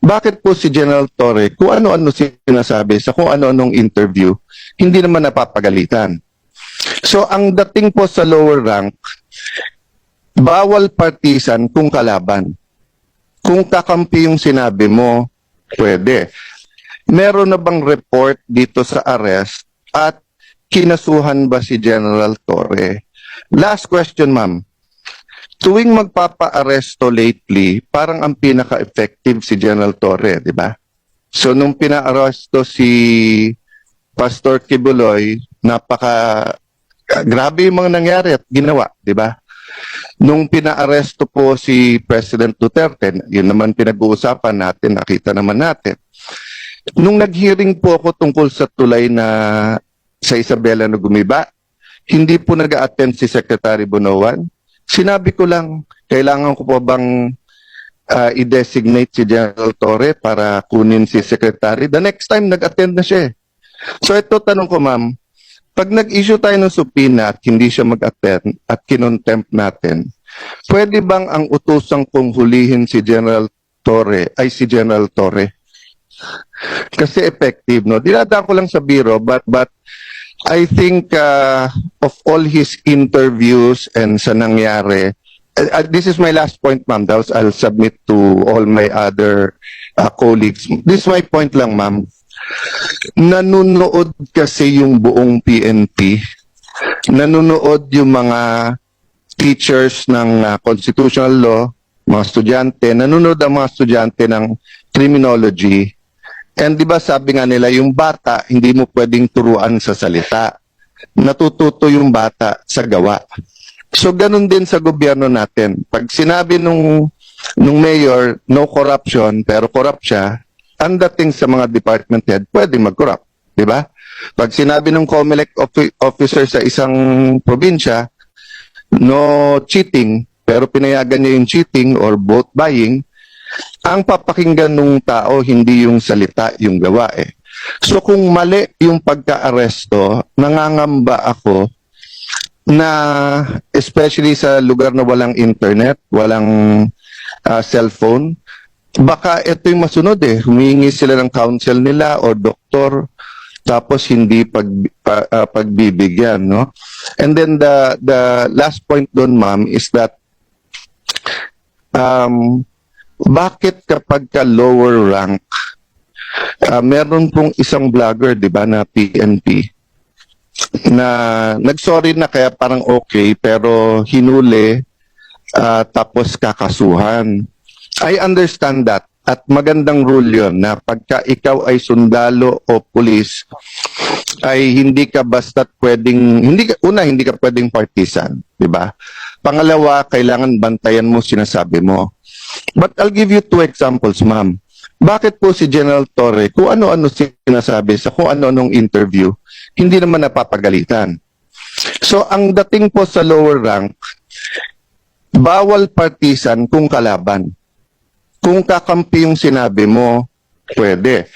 bakit po si General Torre, kung ano-ano sinasabi sa kung ano-anong interview, hindi naman napapagalitan. So ang dating po sa lower rank, bawal partisan kung kalaban. Kung kakampi yung sinabi mo, pwede. Meron na bang report dito sa arrest at kinasuhan ba si General Torre? Last question, ma'am. Tuwing magpapa-aresto lately, parang ang pinaka-effective si General Torre, di ba? So nung pina-aresto si Pastor Kibuloy, grabe yung mga nangyari at ginawa, di ba? Nung pina-aresto po si President Duterte, yun naman pinag-uusapan natin, nakita naman natin. Nung nag-hearing po ako tungkol sa tulay na sa Isabela na gumiba, hindi po nag-a-attend si Secretary Bonoan. Sinabi ko lang, kailangan ko po bang i-designate si General Torre para kunin si Secretary? The next time, nag-attend na siya. So ito, tanong ko ma'am, pag nag-issue tayo ng subpoena at hindi siya mag-attend at kinontempt natin, pwede bang ang utusang kong hulihin si General Torre ay si General Torre? Kasi effective, no? Dinadaan ko lang sa biro, but I think of all his interviews and sa nangyari, this is my last point, ma'am. I'll submit to all my other colleagues. This is my point lang, ma'am. Nanunood kasi yung buong PNP. Nanunood yung mga teachers ng constitutional law, mga estudyante. Nanunood ang mga estudyante ng criminology. And di ba sabi nga nila, yung bata, hindi mo pwedeng turuan sa salita. Natututo yung bata sa gawa. So ganun din sa gobyerno natin. Pag sinabi nung mayor, no corruption, pero corrupt siya, ang dating sa mga department head, pwedeng mag-corrupt. Di ba? Pag sinabi ng COMELEC officer sa isang probinsya, no cheating, pero pinayagan niya yung cheating or vote buying, ang papakinggan ng tao, hindi yung salita, yung gawa eh. So kung mali yung pagka-aresto, nangangamba ako na especially sa lugar na walang internet, walang cellphone, baka ito yung masunod eh. Humingi sila ng counsel nila o doktor, tapos hindi pagbibigyan, no? And then the last point doon, ma'am, is that bakit kapag ka lower rank, meron pong isang vlogger, di ba, na PNP, na nagsorry na kaya parang okay, pero hinuli, tapos kakasuhan. I understand that. At magandang rule yun na pagka ikaw ay sundalo o pulis, ay hindi ka basta't pwedeng, hindi ka pwedeng partisan, di ba? Pangalawa, kailangan bantayan mo sinasabi mo. But I'll give you two examples, ma'am. Bakit po si General Torre, kung ano-ano sinasabi sa kung ano-anong interview, hindi naman napapagalitan? So, ang dating po sa lower rank, bawal partisan kung kalaban. Kung kakampi yung sinabi mo, pwede.